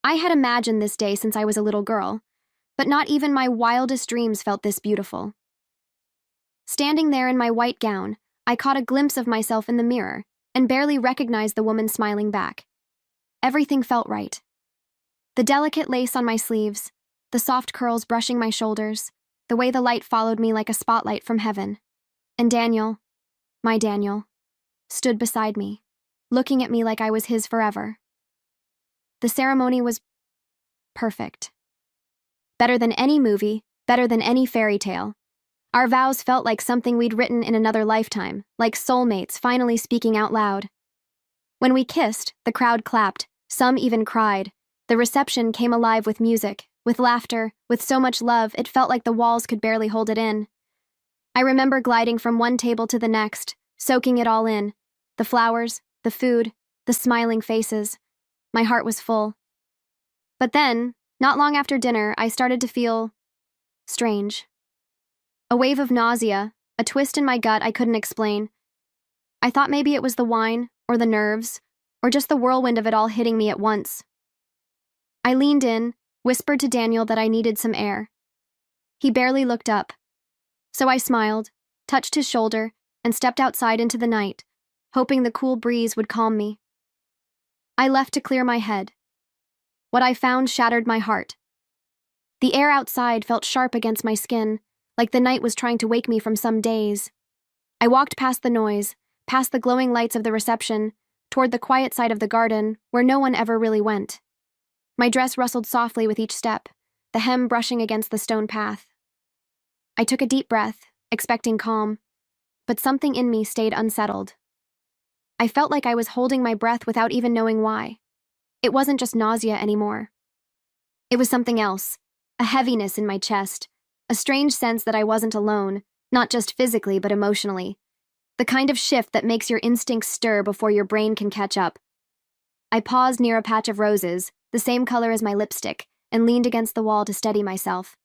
I had imagined this day since I was a little girl, but not even my wildest dreams felt this beautiful. Standing there in my white gown, I caught a glimpse of myself in the mirror and barely recognized the woman smiling back. Everything felt right. The delicate lace on my sleeves, the soft curls brushing my shoulders, the way the light followed me like a spotlight from heaven. And Daniel, my Daniel, stood beside me, looking at me like I was his forever. The ceremony was perfect. Better than any movie, better than any fairy tale. Our vows felt like something we'd written in another lifetime, like soulmates finally speaking out loud. When we kissed, the crowd clapped, some even cried. The reception came alive with music, with laughter, with so much love it felt like the walls could barely hold it in. I remember gliding from one table to the next, soaking it all in. The flowers, the food, the smiling faces. My heart was full. But then, not long after dinner, I started to feel strange. A wave of nausea, a twist in my gut I couldn't explain. I thought maybe it was the wine, or the nerves, or just the whirlwind of it all hitting me at once. I leaned in, whispered to Daniel that I needed some air. He barely looked up. So I smiled, touched his shoulder, and stepped outside into the night, hoping the cool breeze would calm me. I left to clear my head. What I found shattered my heart. The air outside felt sharp against my skin, like the night was trying to wake me from some daze. I walked past the noise, past the glowing lights of the reception, toward the quiet side of the garden, where no one ever really went. My dress rustled softly with each step, the hem brushing against the stone path. I took a deep breath, expecting calm, but something in me stayed unsettled. I felt like I was holding my breath without even knowing why. It wasn't just nausea anymore. It was something else, a heaviness in my chest, a strange sense that I wasn't alone, not just physically but emotionally. The kind of shift that makes your instincts stir before your brain can catch up. I paused near a patch of roses, the same color as my lipstick, and leaned against the wall to steady myself.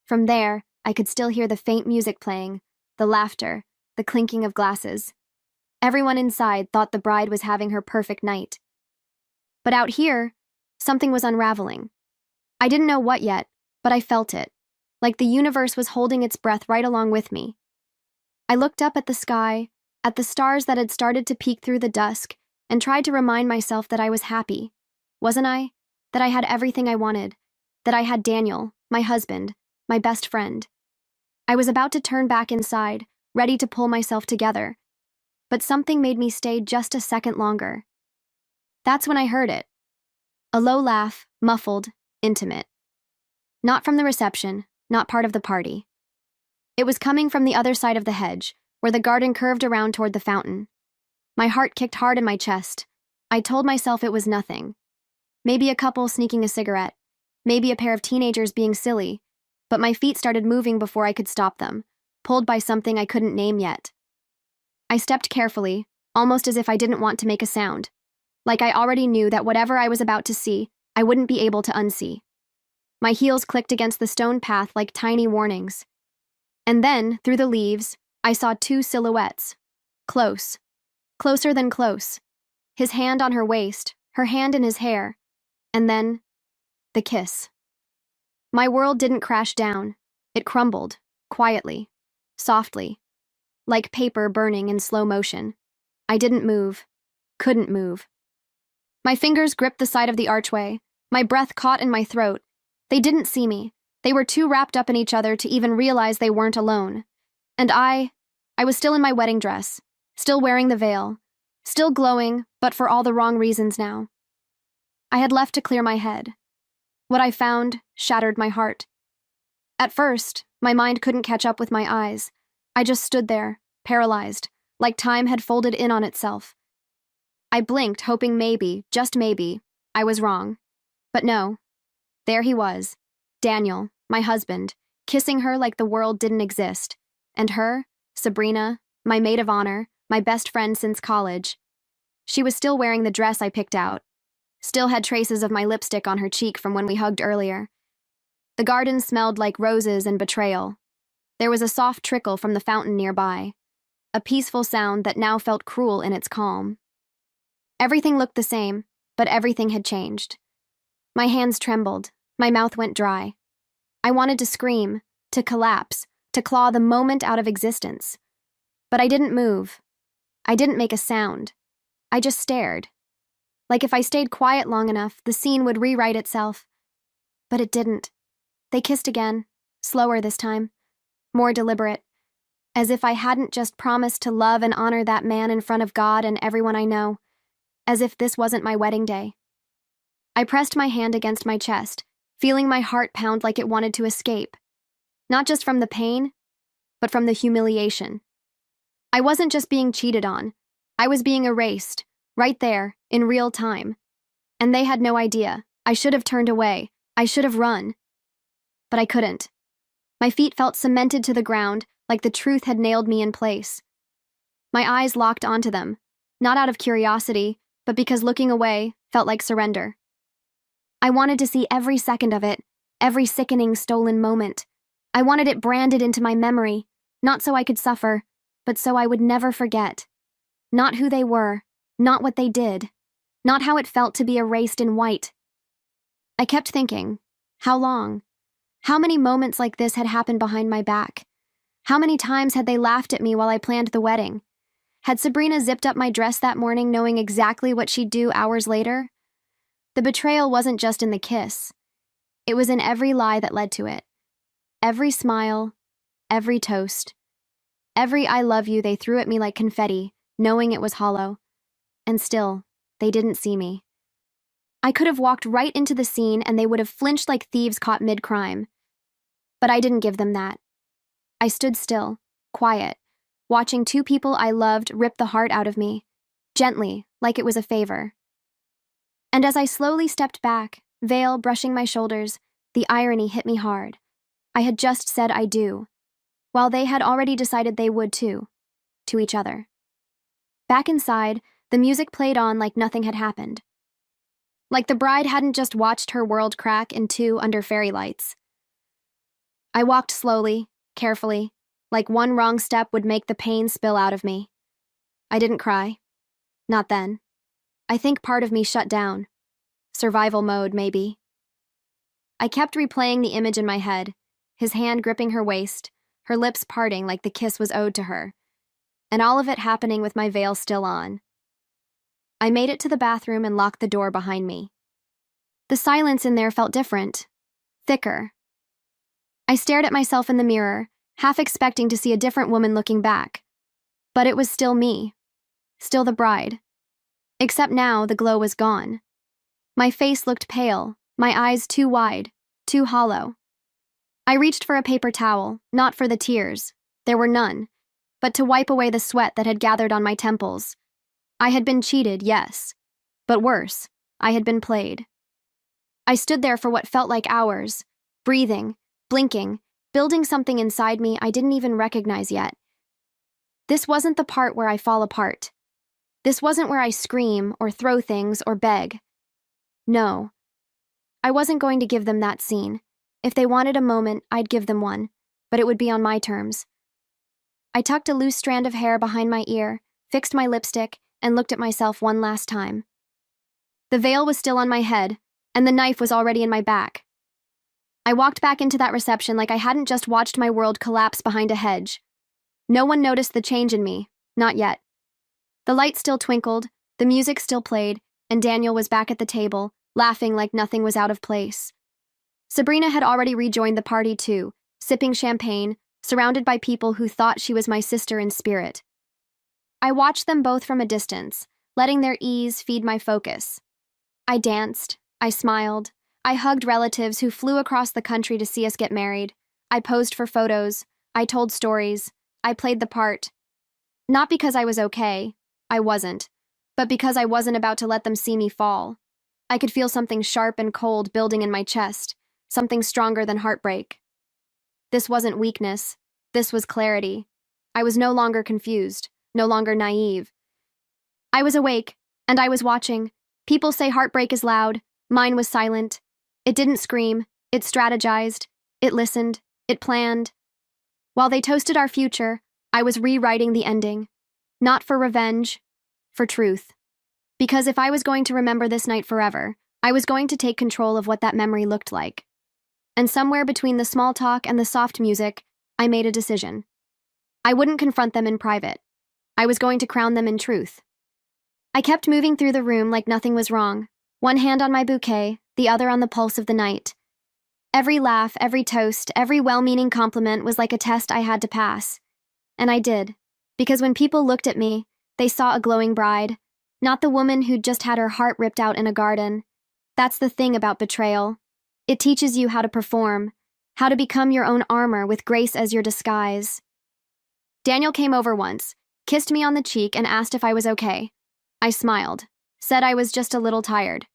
From there, I could still hear the faint music playing, the laughter, the clinking of glasses. Everyone inside thought the bride was having her perfect night. But out here, something was unraveling. I didn't know what yet, but I felt it, like the universe was holding its breath right along with me. I looked up at the sky, at the stars that had started to peek through the dusk, and tried to remind myself that I was happy. Wasn't I? That I had everything I wanted. That I had Daniel, my husband, my best friend. I was about to turn back inside, ready to pull myself together. But something made me stay just a second longer. That's when I heard it. A low laugh, muffled, intimate. Not from the reception, not part of the party. It was coming from the other side of the hedge, where the garden curved around toward the fountain. My heart kicked hard in my chest. I told myself it was nothing. Maybe a couple sneaking a cigarette. Maybe a pair of teenagers being silly. But my feet started moving before I could stop them, pulled by something I couldn't name yet. I stepped carefully, almost as if I didn't want to make a sound. Like I already knew that whatever I was about to see, I wouldn't be able to unsee. My heels clicked against the stone path like tiny warnings. And then, through the leaves, I saw two silhouettes. Close. Closer than close. His hand on her waist, her hand in his hair. And then, the kiss. My world didn't crash down. It crumbled, quietly, softly, like paper burning in slow motion. I didn't move, couldn't move. My fingers gripped the side of the archway, my breath caught in my throat. They didn't see me. They were too wrapped up in each other to even realize they weren't alone. And I was still in my wedding dress, still wearing the veil, still glowing, but for all the wrong reasons now. I had left to clear my head. What I found shattered my heart. At first, my mind couldn't catch up with my eyes. I just stood there, paralyzed, like time had folded in on itself. I blinked, hoping maybe, just maybe, I was wrong. But no. There he was, Daniel, my husband, kissing her like the world didn't exist. And her, Sabrina, my maid of honor, my best friend since college. She was still wearing the dress I picked out. Still had traces of my lipstick on her cheek from when we hugged earlier. The garden smelled like roses and betrayal. There was a soft trickle from the fountain nearby, a peaceful sound that now felt cruel in its calm. Everything looked the same, but everything had changed. My hands trembled. My mouth went dry. I wanted to scream, to collapse, to claw the moment out of existence. But I didn't move. I didn't make a sound. I just stared. Like if I stayed quiet long enough, the scene would rewrite itself. But it didn't. They kissed again, slower this time, more deliberate, as if I hadn't just promised to love and honor that man in front of God and everyone I know, as if this wasn't my wedding day. I pressed my hand against my chest, feeling my heart pound like it wanted to escape, not just from the pain, but from the humiliation. I wasn't just being cheated on. I was being erased, right there, in real time. And they had no idea. I should have turned away. I should have run. But I couldn't. My feet felt cemented to the ground, like the truth had nailed me in place. My eyes locked onto them, not out of curiosity, but because looking away felt like surrender. I wanted to see every second of it, every sickening stolen moment. I wanted it branded into my memory, not so I could suffer, but so I would never forget. Not who they were, not what they did, not how it felt to be erased in white. I kept thinking, how long? How many moments like this had happened behind my back? How many times had they laughed at me while I planned the wedding? Had Sabrina zipped up my dress that morning knowing exactly what she'd do hours later? The betrayal wasn't just in the kiss. It was in every lie that led to it. Every smile, every toast, every I love you they threw at me like confetti, knowing it was hollow. And still, they didn't see me. I could have walked right into the scene and they would have flinched like thieves caught mid-crime. But I didn't give them that. I stood still, quiet, watching two people I loved rip the heart out of me, gently, like it was a favor. And as I slowly stepped back, veil brushing my shoulders, the irony hit me hard. I had just said I do, while they had already decided they would too, to each other. Back inside, the music played on like nothing had happened. Like the bride hadn't just watched her world crack in two under fairy lights. I walked slowly, carefully, like one wrong step would make the pain spill out of me. I didn't cry. Not then. I think part of me shut down. Survival mode, maybe. I kept replaying the image in my head, his hand gripping her waist, her lips parting like the kiss was owed to her, and all of it happening with my veil still on. I made it to the bathroom and locked the door behind me. The silence in there felt different, thicker. I stared at myself in the mirror, half expecting to see a different woman looking back. But it was still me, still the bride. Except now the glow was gone. My face looked pale, my eyes too wide, too hollow. I reached for a paper towel, not for the tears. There were none, but to wipe away the sweat that had gathered on my temples. I had been cheated, yes, but worse, I had been played. I stood there for what felt like hours, breathing, blinking, building something inside me I didn't even recognize yet. This wasn't the part where I fall apart. This wasn't where I scream or throw things or beg. No. I wasn't going to give them that scene. If they wanted a moment, I'd give them one, but it would be on my terms. I tucked a loose strand of hair behind my ear, fixed my lipstick, and looked at myself one last time. The veil was still on my head, and the knife was already in my back. I walked back into that reception like I hadn't just watched my world collapse behind a hedge. No one noticed the change in me, not yet. The light still twinkled, the music still played, and Daniel was back at the table, laughing like nothing was out of place. Sabrina had already rejoined the party too, sipping champagne, surrounded by people who thought she was my sister in spirit. I watched them both from a distance, letting their ease feed my focus. I danced, I smiled, I hugged relatives who flew across the country to see us get married. I posed for photos, I told stories, I played the part. Not because I was okay, I wasn't, but because I wasn't about to let them see me fall. I could feel something sharp and cold building in my chest, something stronger than heartbreak. This wasn't weakness, this was clarity. I was no longer confused, no longer naive. I was awake, and I was watching. People say heartbreak is loud. Mine was silent. It didn't scream. It strategized. It listened. It planned. While they toasted our future, I was rewriting the ending. Not for revenge, for truth. Because if I was going to remember this night forever, I was going to take control of what that memory looked like. And somewhere between the small talk and the soft music, I made a decision. I wouldn't confront them in private. I was going to crown them in truth. I kept moving through the room like nothing was wrong, one hand on my bouquet, the other on the pulse of the night. Every laugh, every toast, every well-meaning compliment was like a test I had to pass. And I did, because when people looked at me, they saw a glowing bride, not the woman who'd just had her heart ripped out in a garden. That's the thing about betrayal. It teaches you how to perform, how to become your own armor with grace as your disguise. Daniel came over once, kissed me on the cheek, and asked if I was okay. I smiled, said I was just a little tired.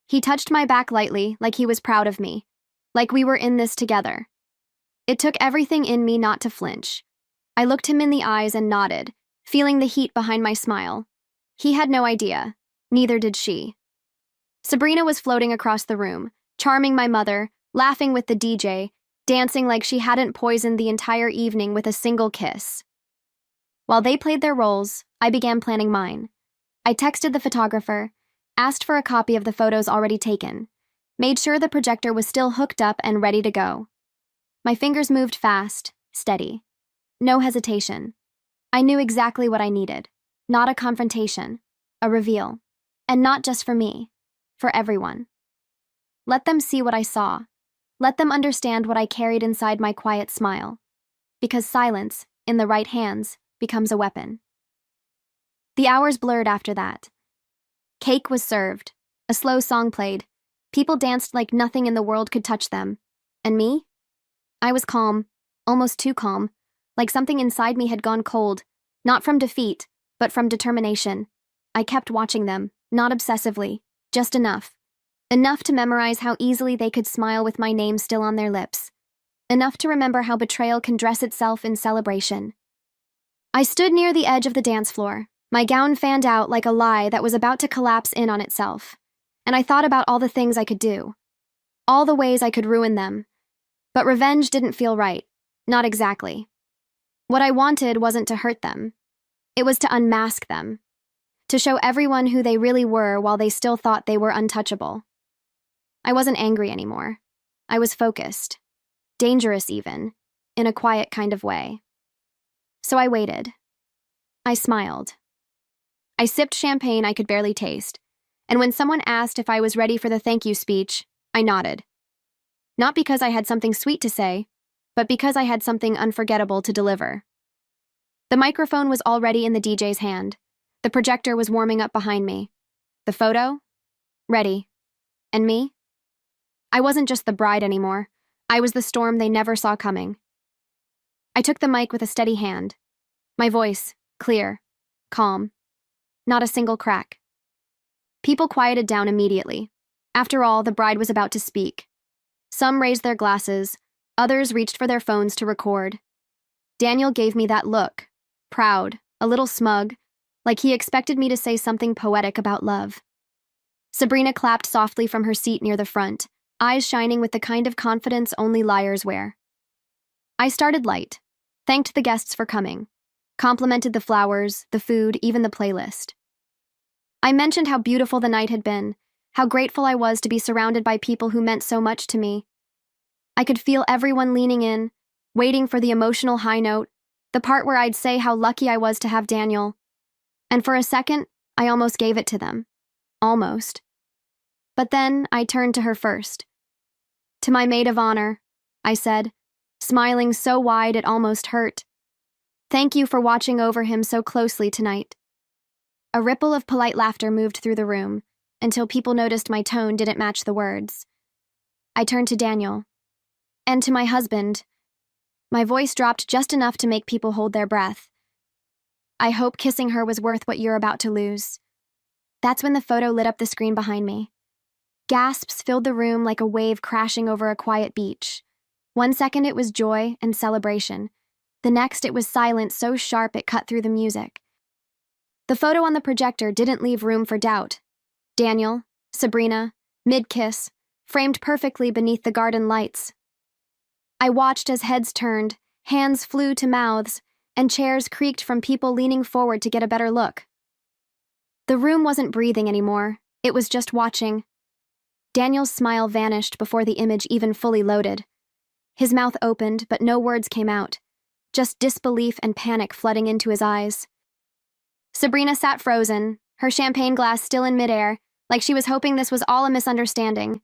He touched my back lightly, like he was proud of me, like we were in this together. It took everything in me not to flinch. I looked him in the eyes and nodded, feeling the heat behind my smile. He had no idea. Neither did she. Sabrina was floating across the room, charming my mother, laughing with the DJ, dancing like she hadn't poisoned the entire evening with a single kiss. While they played their roles, I began planning mine. I texted the photographer, asked for a copy of the photos already taken, made sure the projector was still hooked up and ready to go. My fingers moved fast, steady. No hesitation. I knew exactly what I needed. Not a confrontation, a reveal. And not just for me, for everyone. Let them see what I saw. Let them understand what I carried inside my quiet smile. Because silence, in the right hands, becomes a weapon. The hours blurred after that. Cake was served. A slow song played. People danced like nothing in the world could touch them. And me? I was calm, almost too calm, like something inside me had gone cold, not from defeat, but from determination. I kept watching them, not obsessively, just enough. Enough to memorize how easily they could smile with my name still on their lips. Enough to remember how betrayal can dress itself in celebration. I stood near the edge of the dance floor, my gown fanned out like a lie that was about to collapse in on itself. And I thought about all the things I could do. All the ways I could ruin them. But revenge didn't feel right. Not exactly. What I wanted wasn't to hurt them. It was to unmask them. To show everyone who they really were while they still thought they were untouchable. I wasn't angry anymore. I was focused. Dangerous even, in a quiet kind of way. So I waited. I smiled. I sipped champagne I could barely taste, and when someone asked if I was ready for the thank you speech, I nodded. Not because I had something sweet to say, but because I had something unforgettable to deliver. The microphone was already in the DJ's hand. The projector was warming up behind me. The photo? Ready. And me? I wasn't just the bride anymore. I was the storm they never saw coming. I took the mic with a steady hand. My voice, clear, calm. Not a single crack. People quieted down immediately. After all, the bride was about to speak. Some raised their glasses, others reached for their phones to record. Daniel gave me that look, proud, a little smug, like he expected me to say something poetic about love. Sabrina clapped softly from her seat near the front, eyes shining with the kind of confidence only liars wear. I started light, thanked the guests for coming, complimented the flowers, the food, even the playlist. I mentioned how beautiful the night had been, how grateful I was to be surrounded by people who meant so much to me. I could feel everyone leaning in, waiting for the emotional high note, the part where I'd say how lucky I was to have Daniel. And for a second, I almost gave it to them. Almost. But then I turned to her first. To my maid of honor, I said, smiling so wide it almost hurt. Thank you for watching over him so closely tonight. A ripple of polite laughter moved through the room, until people noticed my tone didn't match the words. I turned to Daniel. And to my husband. My voice dropped just enough to make people hold their breath. I hope kissing her was worth what you're about to lose. That's when the photo lit up the screen behind me. Gasps filled the room like a wave crashing over a quiet beach. One second it was joy and celebration. The next it was silence so sharp it cut through the music. The photo on the projector didn't leave room for doubt. Daniel, Sabrina, mid-kiss, framed perfectly beneath the garden lights. I watched as heads turned, hands flew to mouths, and chairs creaked from people leaning forward to get a better look. The room wasn't breathing anymore. It was just watching. Daniel's smile vanished before the image even fully loaded. His mouth opened, but no words came out, just disbelief and panic flooding into his eyes. Sabrina sat frozen, her champagne glass still in midair, like she was hoping this was all a misunderstanding.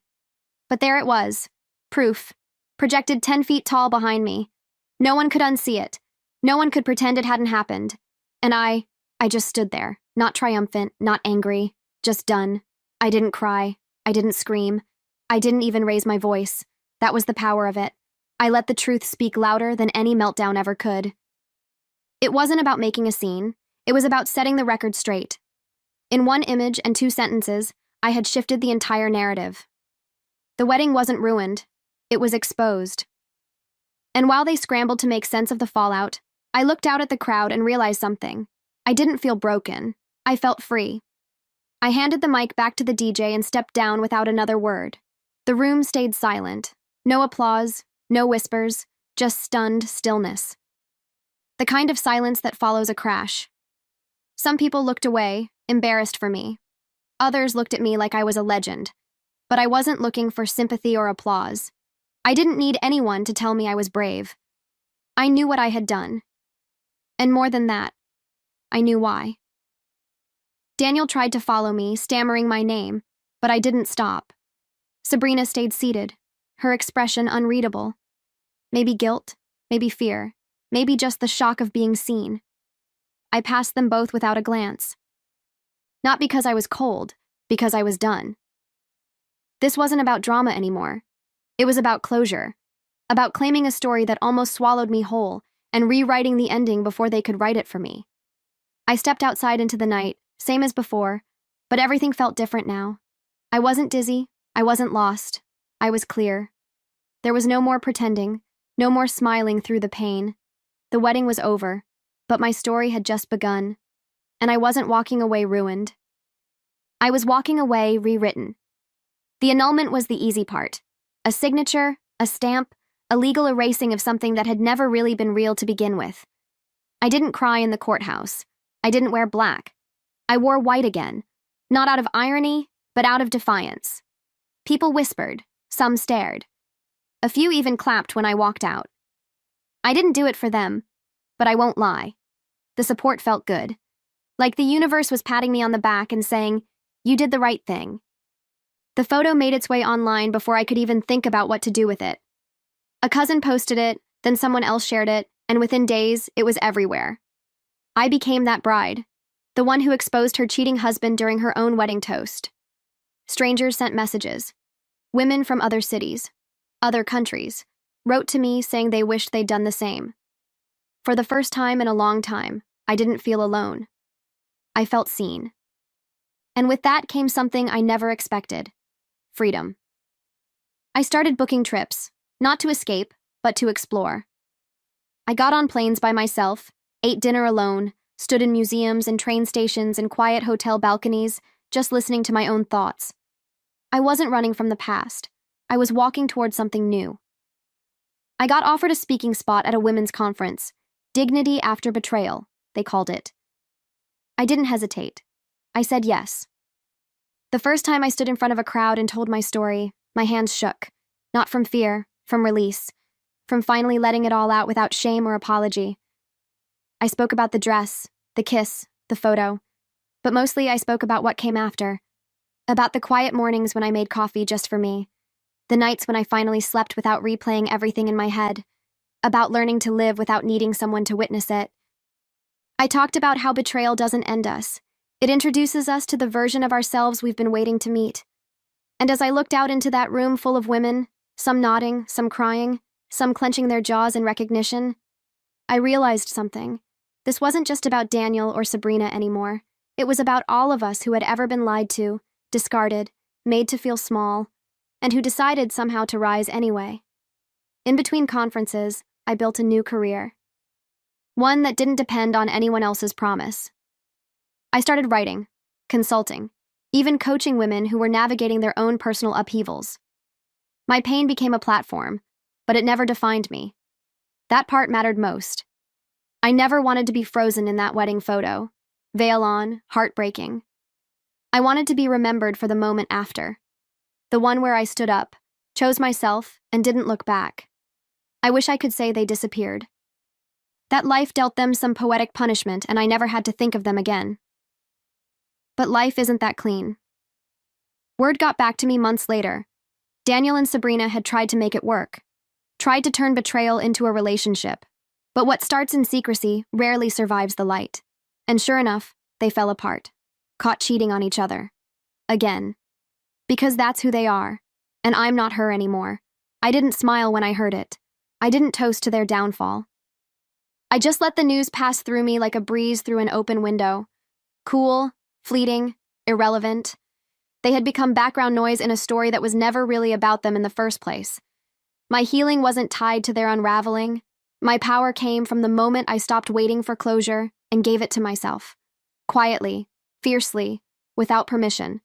But there it was, proof, projected 10 feet tall behind me. No one could unsee it. No one could pretend it hadn't happened. And I just stood there, not triumphant, not angry, just done. I didn't cry. I didn't scream. I didn't even raise my voice. That was the power of it. I let the truth speak louder than any meltdown ever could. It wasn't about making a scene. It was about setting the record straight. In one image and 2 sentences, I had shifted the entire narrative. The wedding wasn't ruined. It was exposed. And while they scrambled to make sense of the fallout, I looked out at the crowd and realized something. I didn't feel broken. I felt free. I handed the mic back to the DJ and stepped down without another word. The room stayed silent. No applause, no whispers, just stunned stillness. The kind of silence that follows a crash. Some people looked away, embarrassed for me. Others looked at me like I was a legend. But I wasn't looking for sympathy or applause. I didn't need anyone to tell me I was brave. I knew what I had done. And more than that, I knew why. Daniel tried to follow me, stammering my name, but I didn't stop. Sabrina stayed seated, her expression unreadable. Maybe guilt, maybe fear, maybe just the shock of being seen. I passed them both without a glance. Not because I was cold, because I was done. This wasn't about drama anymore. It was about closure, about claiming a story that almost swallowed me whole and rewriting the ending before they could write it for me. I stepped outside into the night, same as before, but everything felt different now. I wasn't dizzy, I wasn't lost, I was clear. There was no more pretending, no more smiling through the pain. The wedding was over, but my story had just begun, and I wasn't walking away ruined. I was walking away rewritten. The annulment was the easy part. A signature, a stamp, a legal erasing of something that had never really been real to begin with. I didn't cry in the courthouse. I didn't wear black. I wore white again, not out of irony, but out of defiance. People whispered, some stared. A few even clapped when I walked out. I didn't do it for them, but I won't lie. The support felt good. Like the universe was patting me on the back and saying, "You did the right thing." The photo made its way online before I could even think about what to do with it. A cousin posted it, then someone else shared it, and within days, it was everywhere. I became that bride, the one who exposed her cheating husband during her own wedding toast. Strangers sent messages. Women from other cities, other countries, wrote to me saying they wished they'd done the same. For the first time in a long time, I didn't feel alone. I felt seen. And with that came something I never expected. Freedom. I started booking trips, not to escape, but to explore. I got on planes by myself, ate dinner alone, stood in museums and train stations and quiet hotel balconies, just listening to my own thoughts. I wasn't running from the past. I was walking toward something new. I got offered a speaking spot at a women's conference. Dignity after betrayal, they called it. I didn't hesitate. I said yes. The first time I stood in front of a crowd and told my story, my hands shook. Not from fear, from release, from finally letting it all out without shame or apology. I spoke about the dress, the kiss, the photo, but mostly I spoke about what came after. About the quiet mornings when I made coffee just for me. The nights when I finally slept without replaying everything in my head. About learning to live without needing someone to witness it. I talked about how betrayal doesn't end us. It introduces us to the version of ourselves we've been waiting to meet. And as I looked out into that room full of women, some nodding, some crying, some clenching their jaws in recognition, I realized something. This wasn't just about Daniel or Sabrina anymore. It was about all of us who had ever been lied to, discarded, made to feel small, and who decided somehow to rise anyway. In between conferences, I built a new career. One that didn't depend on anyone else's promise. I started writing, consulting, even coaching women who were navigating their own personal upheavals. My pain became a platform, but it never defined me. That part mattered most. I never wanted to be frozen in that wedding photo, veil on, heartbreaking. I wanted to be remembered for the moment after. The one where I stood up, chose myself, and didn't look back. I wish I could say they disappeared. That life dealt them some poetic punishment and I never had to think of them again. But life isn't that clean. Word got back to me months later. Daniel and Sabrina had tried to make it work, tried to turn betrayal into a relationship. But what starts in secrecy rarely survives the light. And sure enough, they fell apart, caught cheating on each other. Again. Because that's who they are. And I'm not her anymore. I didn't smile when I heard it. I didn't toast to their downfall. I just let the news pass through me like a breeze through an open window. Cool, fleeting, irrelevant. They had become background noise in a story that was never really about them in the first place. My healing wasn't tied to their unraveling. My power came from the moment I stopped waiting for closure and gave it to myself. Quietly, fiercely, without permission.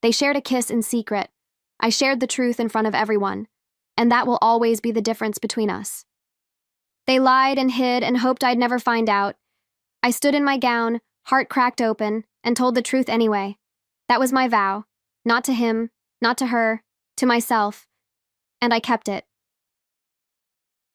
They shared a kiss in secret. I shared the truth in front of everyone. And that will always be the difference between us. They lied and hid and hoped I'd never find out. I stood in my gown, heart cracked open, and told the truth anyway. That was my vow. Not to him, not to her, to myself. And I kept it.